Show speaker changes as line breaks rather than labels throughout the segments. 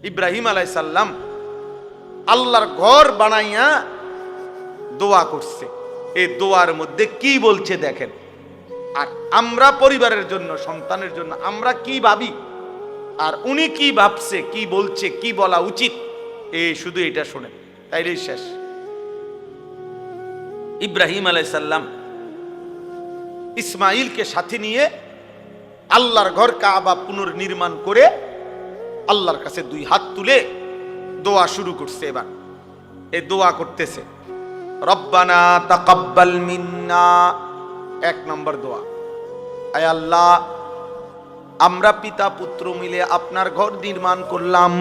ইব্রাহিম আলাইহিস সালাম আল্লাহর ঘর বানাইয়া দোয়া করছে। এই দোয়ার মধ্যে কি বলছে দেখেন। আর আমরা পরিবারের জন্য, সন্তানের জন্য আমরা কি ভাবি, আর উনি কি ভাবছে, কি বলছে, কি বলা উচিত, শুধু এটা শুনেন, তাইলেই শেষ। ইব্রাহিম আলাইহিস সালাম ইসমাইলকে সাথে নিয়ে আল্লাহর ঘর কাবা পুনর্নির্মাণ করে আল্লাহর কাছে দুই হাত তুলে দোয়া শুরু করছে। এবার এই দোয়া করতেছে, রব্বানা তাকাব্বাল মিন্না। এক নম্বর দোয়া, আয় আল্লাহ, আমরা পিতা পুত্র মিলে আপনার ঘর নির্মাণ করলাম,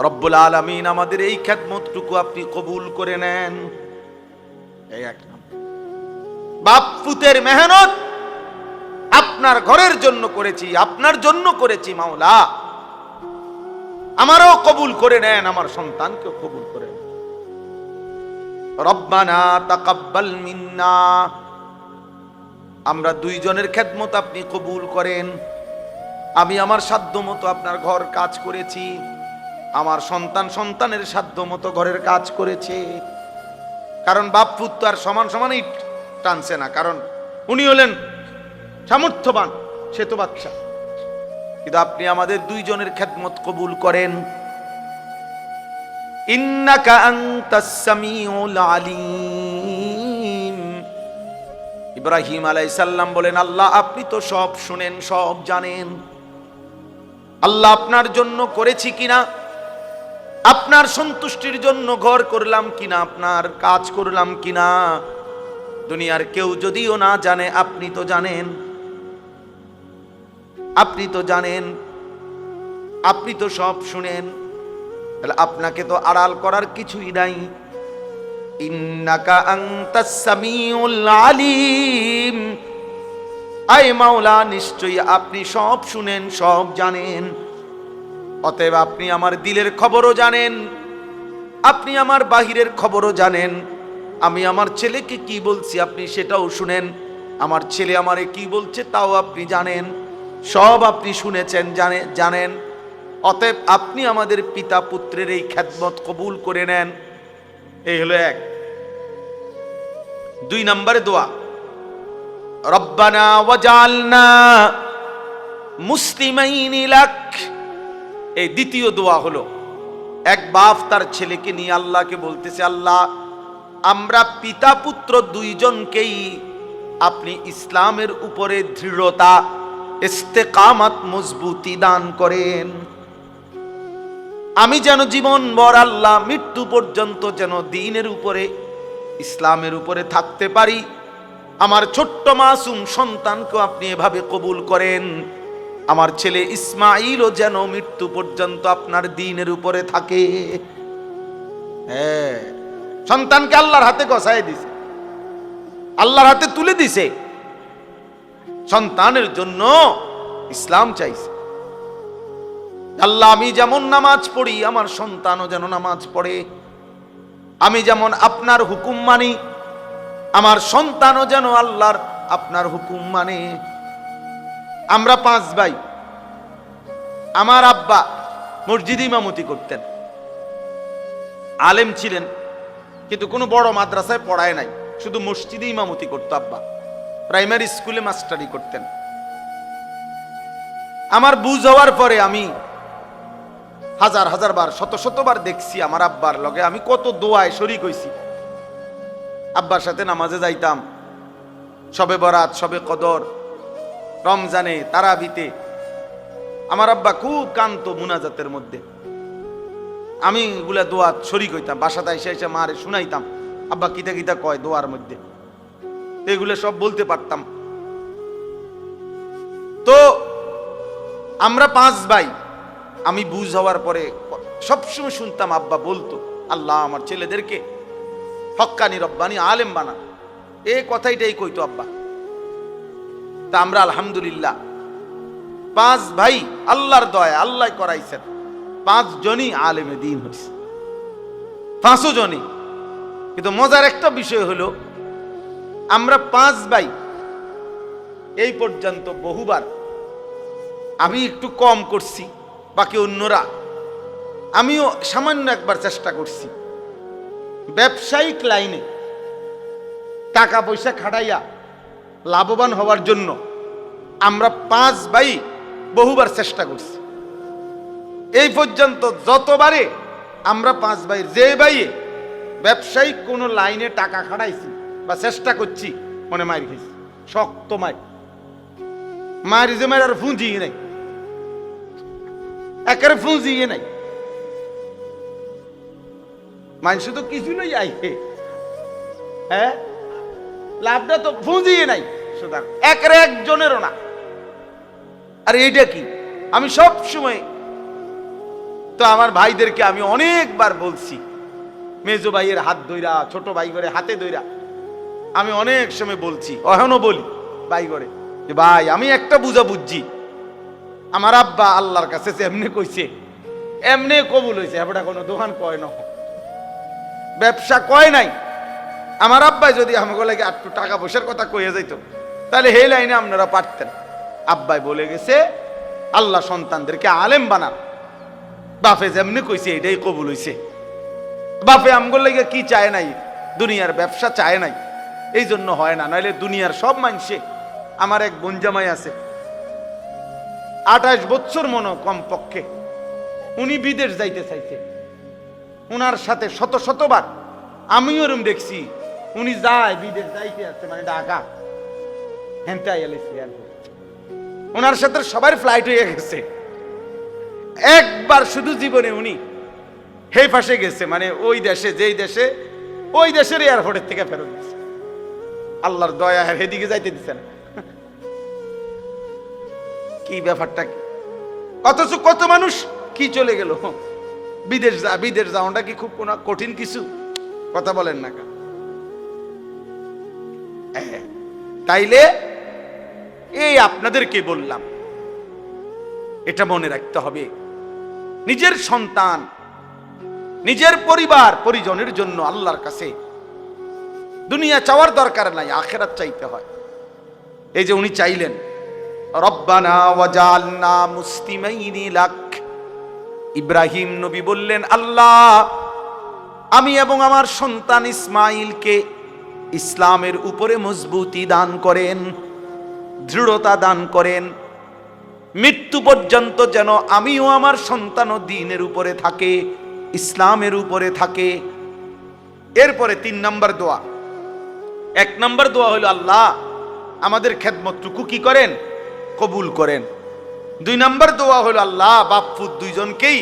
রব্বুল আলামিন আমাদের এই খেদমতটুকু আপনি কবুল করে নেন। এই এক নম্বর। বাপ পুতের মেহনত আপনার ঘরের জন্য করেছি, আপনার জন্য করেছি, মাওলা আমারও কবুল করে নেন, আমার সন্তানকেও কবুল করে নেন। রব্বানা তাকাব্বাল মিন্না, আমরা দুইজনের খেদমত আপনি কবুল করেন। আমি আমার সাধ্য মতো আপনার ঘর কাজ করেছি, আমার সন্তান সন্তানের সাধ্য মতো ঘরের কাজ করেছে। কারণ বাপ পুত্র আর সমান সমানই টানছে না, কারণ উনি হলেন সামর্থ্যবান, সে তো বাদশা। কিন্তু আপনি আমাদের দুইজনের খেদমত কবুল করেন। ইন্নাকা আনতাস সামিউল আলিম। ইব্রাহিম আলাইহিস সালাম বলেন, আল্লাহ আপনি তো সব শুনেন, সব জানেন। আল্লাহ আপনার জন্য করেছি কিনা, আপনার সন্তুষ্টির জন্য ঘর করলাম কিনা, আপনার কাজ করলাম কিনা, দুনিয়ার কেউ যদিও না জানে, আপনি তো জানেন, আপনি তো জানেন, আপনি তো সব শুনেন। তাহলে আপনাকে তো আড়াল করার কিছুই নাই। ইন্নাকা আনতাস সামিউল আলিম। আয় মাওলা, নিশ্চয়ই আপনি সব শুনেন, সব জানেন। অতএব আপনি আমার দিলের খবরও জানেন, আপনি আমার বাহিরের খবরও জানেন। আমি আমার ছেলেকে কি বলছি আপনি সেটাও শুনেন, আমার ছেলে আমারে কি বলছে তাও আপনি জানেন। সব আপনি শুনেছেন, জানেন। অতএব আপনি আমাদের পিতা পুত্রের এই খেদমত কবুল করে নেন। এই হলো এক। দুই নম্বরে দোয়া, রব্বানা ওয়াজআলনা মুসলিমাইনি লাক। এই দ্বিতীয় দোয়া হলো, এক বাপ তার ছেলেকে নিয়ে আল্লাহকে বলতেছে, আল্লাহ আমরা পিতা পুত্র দুইজনকেই আপনি ইসলামের উপরে দৃঢ়তা, ইস্তেকামাত, মজবুতি দান করেন। আমি যেন জীবন ভর আল্লাহ মৃত্যু পর্যন্ত যেন দ্বীনের উপরে, ইসলামের উপরে থাকতে পারি। আমার ছোট্ট মাসুম সন্তানকে আপনি এভাবে কবুল করেন। আমার ছেলে ইসমাইলও যেন মৃত্যু পর্যন্ত আপনার দ্বীনের উপরে থাকে। হ্যাঁ, সন্তানকে আল্লাহর হাতে গছায় দিছে, আল্লাহর হাতে তুলে দিছে। সন্তানের জন্য ইসলাম চাইছে। আল্লাহ আমি যেমন নামাজ পড়ি, আমার সন্তানও যেন নামাজ পড়ে। আমি যেমন আপনার হুকুম মানি, আমার সন্তানও যেন আল্লাহর আপনার হুকুম মানে। আমরা 5 ভাই। আমার আব্বা মসজিদে ইমামতি করতেন, আলেম ছিলেন, কিন্তু কোনো বড় মাদ্রাসায় পড়ায় নাই, শুধু মসজিদে ইমামতি করতো আব্বা। প্রাইমারি স্কুলে মাস্টারি করতেন। আমার বুঝ হওয়ার পরে আমি হাজার হাজার বার, শত শতবার দেখছি আমার আব্বার লগে আমি কত দোয়ায় শরীক হইছি। আব্বার সাথে নামাজে যাইতাম, শবে বরাত, শবে কদর, রমজানে, তারাবিতে। আমার আব্বা খুব কান্ত মুনাজাতের মধ্যে, আমি এগুলা দোয়া শরীক হইতাম। বাসাতে এসে এসে মারে শুনাইতাম, আব্বা কিতা কিতা কয় দোয়ার মধ্যে, এগুলো সব বলতে পারতাম। তো আমরা 5 ভাই। আমি বুঝ হওয়ার পরে সবসময় শুনতাম আব্বা বলতো, আল্লাহ আমার ছেলেদেরকে হক্কানি রব্বানি আলেম বানা, এই কথাইটাই কইতো আব্বা। তা আমরা আলহামদুলিল্লাহ 5 ভাই, আল্লাহর দয়া, আল্লাহ করাইছেন, 5 জনই আলেমে দ্বীন হয়েছে, 5 জনই। কিন্তু মজার একটা বিষয় হলো, আমরা 5 ভাই এই পর্যন্ত বহুবার, আমি একটু কম করছি, বাকি অন্যরা আমিও সামান্য একবার চেষ্টা করছি ব্যবসায়িক লাইনে টাকা পয়সা খাটাইয়া লাভবান হওয়ার জন্য। আমরা 5 ভাই বহুবার চেষ্টা করছি। এই পর্যন্ত যতবারে আমরা 5 ভাই যে ভাইয়ে ব্যবসায়িক কোনো লাইনে টাকা খাটাইছি বা চেষ্টা করছি, মনে মার খেয়েছি, শক্ত মারি যে মার আর ফুঁজিয়ে নাই, একেবারে ফুঁজিয়ে নাই। মানুষ তো কিছু নই আইহে, হ্যাঁ লাভটা তো ফুঁজিয়ে নাই, সুতরাং একেবারে একজনেরও না। আর এইটা কি, আমি সব সময় তো আমার ভাইদেরকে আমি অনেকবার বলছি, মেজো ভাইয়ের হাত ধইরা, ছোট ভাই করে হাতে ধইরা আমি অনেক সময় বলছি, এখনো বলি ভাই করে যে ভাই আমি একটা বুঝা বুঝছি, আমার আব্বা আল্লাহর কাছে এমনি কইছে এমনি কবুল হয়েছে, এটা কোনো দোকান কয় না, ব্যবসা কয় নাই। আমার আব্বাই যদি আমাকে লাগে একটু টাকা পয়সার কথা কইয়া যাইতো, তাহলে হে লাইনে আপনারা পারতেন। আব্বাই বলে গেছে আল্লাহ সন্তানদেরকে আলেম বানান, বাপে যেমনি কইছে এটাই কবুল হইছে। বাপে আমগোর লাগে কি চায় নাই, দুনিয়ার ব্যবসা চায় নাই, এই জন্য হয় না। নইলে দুনিয়ার সব মানুষে, আমার এক বোনজামাই আছে 28 বছর মনে কম পক্ষে, উনি বিদেশ যাইতে চাইছে, উনার সাথে শতবার আমিও ওরম দেখছি, উনি যায় বিদেশ যাইতে আছে, মানে ঢাকা হেনটাই এলেছি, ওনার সাথে সবার ফ্লাইট হয়ে গেছে। একবার শুধু জীবনে উনি হে ফাঁসে গেছে, মানে ওই দেশে, যেই দেশে, ওই দেশের এয়ারপোর্টের থেকে ফেরত গেছে। আল্লাহর দয়া, হেদিকে যাইতে দিচ্ছে না, কি ব্যাপারটা কি? অথচ কত মানুষ কি চলে গেল বিদেশ যাওয়াটা কি খুব কোনো কঠিন কিছু? কথা বলেন না কা? তাইলে এই আপনাদেরকে বললাম, এটা মনে রাখতে হবে, নিজের সন্তান, নিজের পরিবার পরিজনের জন্য আল্লাহর কাছে দুনিয়া চাওয়ার দরকার নাই, আখিরাত চাইতে হয়। এই যে উনি চাইলেন রব্বানা ওয়াজআলনা মুসলিমাইনি লাক, ইব্রাহিম নবী বললেন আল্লাহ আমি এবং আমার সন্তান ইসমাইলকে ইসলামের উপরে মজবুতি দান করেন, দৃঢ়তা দান করেন, মৃত্যু পর্যন্ত যেন আমিও আমার সন্তানও দ্বীনের উপরে থাকে, ইসলামের উপরে থাকে। এরপরে 3 নম্বর দোয়া। 1 নম্বর দোয়া হলো আল্লাহ আমাদের খেদমতটুকু কি করেন, কবুল করেন। 2 নম্বর দোয়া হলো আল্লাহ বাপ পুত দুইজনকেই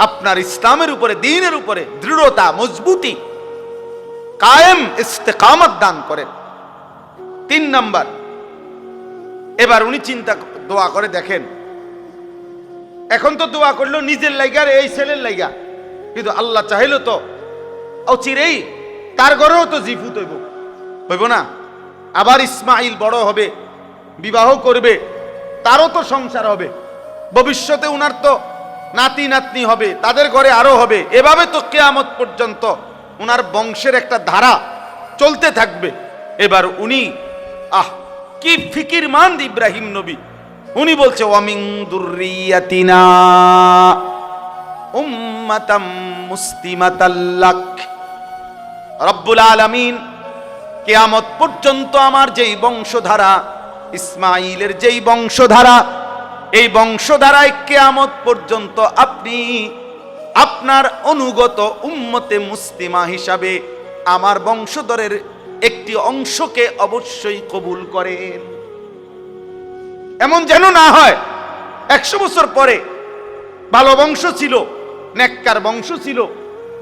আপনার ইসলামের উপরে, দ্বীনের উপরে দৃঢ়তা, মজবুতি, কায়েম ইস্তেকামত দান করেন। 3 নম্বর, এবার উনি দোয়া করে দেখেন, এখন তো দোয়া করলো নিজের লাইগার, এই ছেলের লাইগা, কিন্তু আল্লাহ চাইলো তো অচিরেই তার ঘরেও তো জিফুত হইব না, আবার ইসমাইল বড় হবে, বিবাহ করবে, তারও তো সংসার হবে, ভবিষ্যতে উনার তো নাতি নাতনি হবে, তাদের ঘরে আরো হবে, এভাবে তো কিয়ামত পর্যন্ত উনার বংশের একটা ধারা চলতে থাকবে। এবার উনি কি ফিকিরমান ইব্রাহিম নবী, উনি বলছে ওয়ামিন দুররিয়াতিনা উম্মাতাম মুসলিমাতাল লাক, রব্বুল আলামিন কিয়ামত পর্যন্ত আমার যেই বংশধারা, ইসমাইলের যেই বংশধারা, এই বংশধারায় কিয়ামত পর্যন্ত আপনি আপনার অনুগত উম্মতে মুসলিমা হিসাবে আমার বংশধরের একটি অংশকে অবশ্যই কবুল করেন। এমন যেন না হয় 100 বছর পরে ভালো বংশ ছিল, নেককার বংশ ছিল,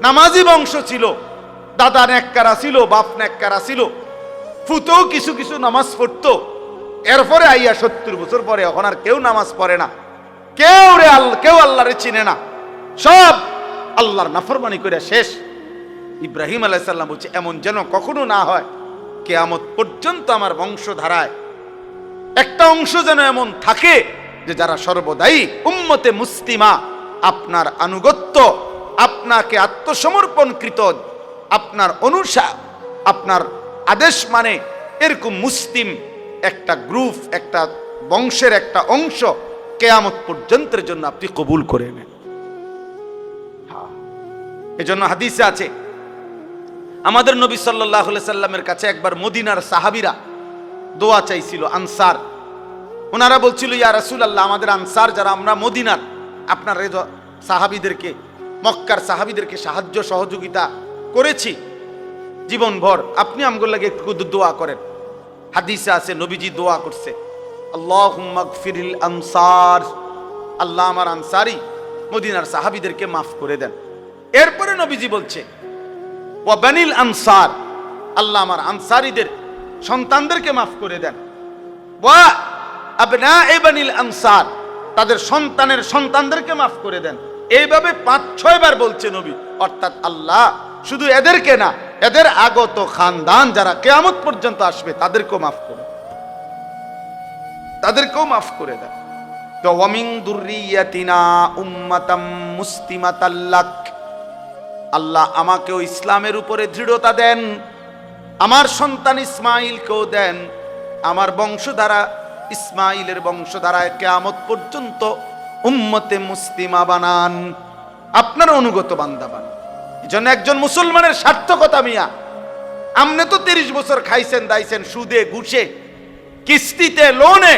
নামাজি বংশ ছিল, দাদা নেককারা ছিল, বাপ নেককারা ছিল, ফুতেও কিছু কিছু নামাজ পড়তো, এরপরে আইয়া 70 বছর পরে এখন আর কেউ নামাজ পড়ে না, কেউ আল্লাহরে চিনে না, সব আল্লাহর নাফরমানি করে শেষ। ইব্রাহিম আলাইহিস সালাম বলছে এমন যেন কখনো না হয়, কিয়ামত পর্যন্ত আমার বংশধারায় একটা অংশ যেন এমন থাকে যে যারা সর্বদাই উম্মতে মুসলিমা, আপনার আনুগত্য, আপনাকে আত্মসমর্পণকৃত, আপনার আপনার আদেশ মানে এরকম মুসলিম একটা গ্রুপ, একটা বংশের একটা অংশ কিয়ামত পর্যন্তের জন্য আপনি কবুল করে নেন। এজন্য হাদিসে আছে, আমাদের নবী সাল্লাল্লাহু আলাইহি সাল্লামের কাছে একবার মদিনার সাহাবীরা দোয়া চাইছিল, আনসার। ওনারা বলছিল, ইয়া রাসূলুল্লাহ, আমাদের আনসার যারা, আমরা মদিনার আপনার সাহাবীদেরকে, মক্কার সাহাবীদেরকে সাহায্য সহযোগিতা করেছি জীবনভর, আপনি আমগুলো লাগে একটু দোয়া করেন। হাদিসে আছে নবীজি দোয়া করছে, আল্লাহুম্মা গফিরিল আনসার, আল্লাহ আমার আনসারি মদিনার সাহাবীদেরকে মাফ করে দেন। এরপরে নবীজি বলছে, ওয়া বানিল আনসার, আল্লাহ আমার আনসারীদের সন্তানদেরকে মাফ করে দেন। ওয়া আবনায়ে বানিল আনসার, তাদের সন্তানের সন্তানদেরকে মাফ করে দেন। এইভাবে 5-6 বার বলছে নবী। অর্থাৎ আল্লাহ শুধু এদেরকে না, এদের আগত খানদান যারা কিয়ামত পর্যন্ত আসবে তাদেরকেও মাফ করে, তাদেরকেও মাফ করে দেন। তো ওয়া মিন দুররিয়াতিনা উম্মাতাম মুসলিমাতাল লাক, আল্লাহ আমাকেও ইসলামের উপরে দৃঢ়তা দেন, আমার সন্তান ইসমাইলকেও দেন, আমার বংশধারা ইসমাইলের বংশধারায় কিয়ামত পর্যন্ত উম্মতে মুসলিমা বানান, আপনার অনুগত বান্দা বানান। এজন্য একজন মুসলমানের সার্থকতা মিয়া, আপনি তো 30 বছর খাইছেন দাইছেন সুদে ঘুষে কিস্তিতে লোনে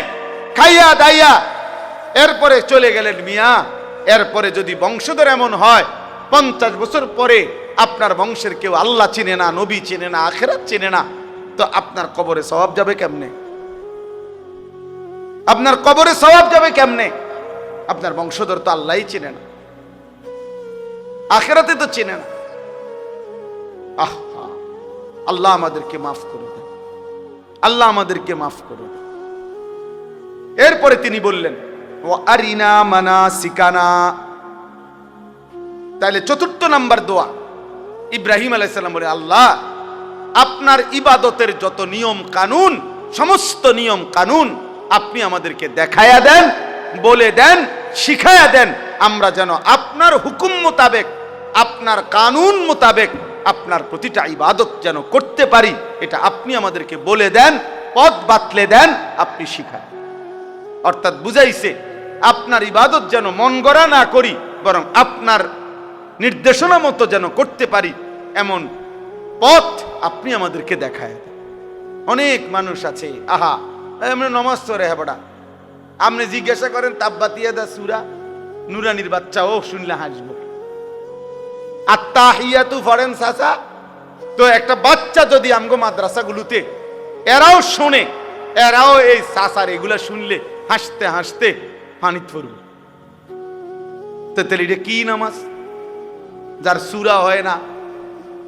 খাইয়া দাইয়া, এরপরে চলে গেলেন মিয়া। এরপরে যদি বংশধর এমন হয় 50 বছর পরে আপনার বংশের কেউ আল্লাহ চিনে না, নবী চিনে না, আখিরাত চিনে না, তো আপনার কবরে সওয়াব যাবে কেমনে? আপনার কবরে সওয়াব যাবে কেমনে? আপনার বংশধর তো আল্লাহই চিনে না, আখিরাতে তো চিনে না। আল্লাহ আমাদেরকে মাফ করে দেন, আল্লাহ আমাদেরকে মাফ করে দেন। এরপরে তিনি বললেন, ওয়া আরিনা মানাসিকানা। তাহলে 4 নাম্বার দোয়া, ইব্রাহিম আলাইহিস সালাম বলে, আল্লাহ আপনার ইবাদতের যত নিয়ম কানুন, সমস্ত নিয়ম কানুন আপনি আমাদেরকে দেখায়া দেন, বলে দেন, শিখায়া দেন, আমরা যেন আপনার হুকুম মোতাবেক, আপনার কানুন মোতাবেক আপনার প্রতিটা ইবাদত যেন করতে পারি, এটা আপনি আমাদেরকে বলে দেন, পথ বাতলে দেন, আপনি শিখায়। অর্থাৎ বুঝাইছে আপনার ইবাদত যেন মন গড়া না করি, বরং আপনার নির্দেশনা মতো যেন করতে পারি, এমন পথ আপনি আমাদেরকে দেখায়। অনেক মানুষ আছে, আহা আমরা নমাজ পড়ে হেবড়া, আপনি জিজ্ঞাসা করেন তাব্বাতিয়াদা সূরা নুরানির বাচ্চা, ও শুনলে হাসবো। আত্তাহিয়াতু পড়েন চাচা, তো একটা বাচ্চা যদি আমগো মাদ্রাসাগুলোতে এরাও শোনে, এরাও এই চাচার এগুলা শুনলে হাসতে হাসতে পানিত পড়বে। তো তাহলে এটা কি নামাজ? যার সূরা হয় না,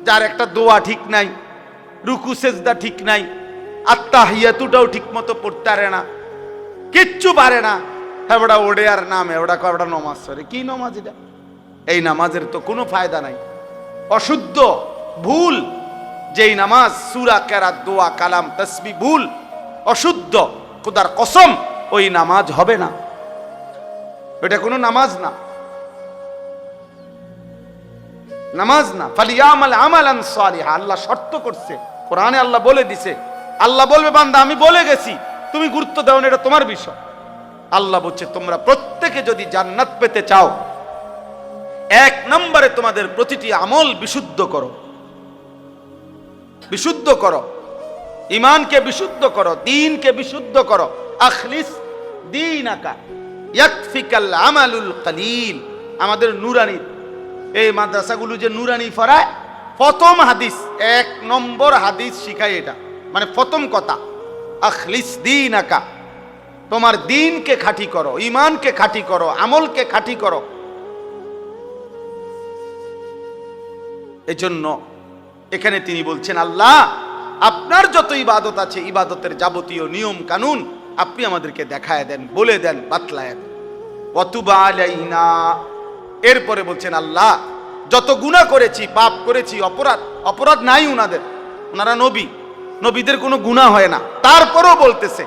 যার একটা দোয়া ঠিক নাই, রুকু সেজদা ঠিক নাই, আত্তাহিয়াতুটাও ঠিক মতো পড়তে পারে না, কিচ্ছু পারে না, হেবড়া ওড়ে আর নাম হেবড়া কবড়া নামাজ পড়ে। কি নামাজ এটা? এই নামাজের তো কোনো ফায়দা নাই, অশুদ্ধ, ভুল। যেই নামাজ সূরা কেরাত দোয়া কালাম তাসবিহ ভুল, অশুদ্ধ, খোদার কসম ওই নামাজ হবে না, এটা কোনো নামাজ না, নামাজ না। ফালিয়ামাল আমালান সালিহা, আল্লাহ শর্ত করছে কোরআনে, আল্লাহ বলে দিছে, আল্লাহ বলবে বান্দা আমি বলে গেছি, তুমি গুরুত্ব দাও না, এটা তোমার বিষয়। আল্লাহ বলছে তোমরা প্রত্যেকে যদি জান্নাত পেতে চাও, 1 নম্বরে তোমাদের প্রতিটি আমল বিশুদ্ধ করো, বিশুদ্ধ করো, ঈমানকে বিশুদ্ধ করো, দ্বীনকে বিশুদ্ধ করো। আখলিস দীনাকা ইয়াকফিকাল আমালুল কলিল। আমাদের নুরানি এই মাদ্রাসাগুলো যে নুরানি পড়ায়, প্রথম হাদিস, 1 নম্বর হাদিস শিখায় এটা, মানে প্রথম কথা, আখলিস দীনাকা, তোমার দ্বীনকে খাঁটি করো, ঈমানকে খাঁটি করো, আমলকে খাঁটি করো। এজন্য এখানে তিনি বলছেন, আল্লাহ আপনার যত ইবাদত আছে, ইবাদতের যাবতীয় নিয়ম কানুন আপনি আমাদেরকে দেখায় দেন, বলে দেন, বাতলায় দেন। ওয়াতুবা আলাইনা, এরপরে বলছেন আল্লাহ যত গুনাহ করেছি, পাপ করেছি, অপরাধ নাই উনাদের, ওনারা নবী, নবীদের কোনো গুনাহ হয় না, তারপরেও বলতেছে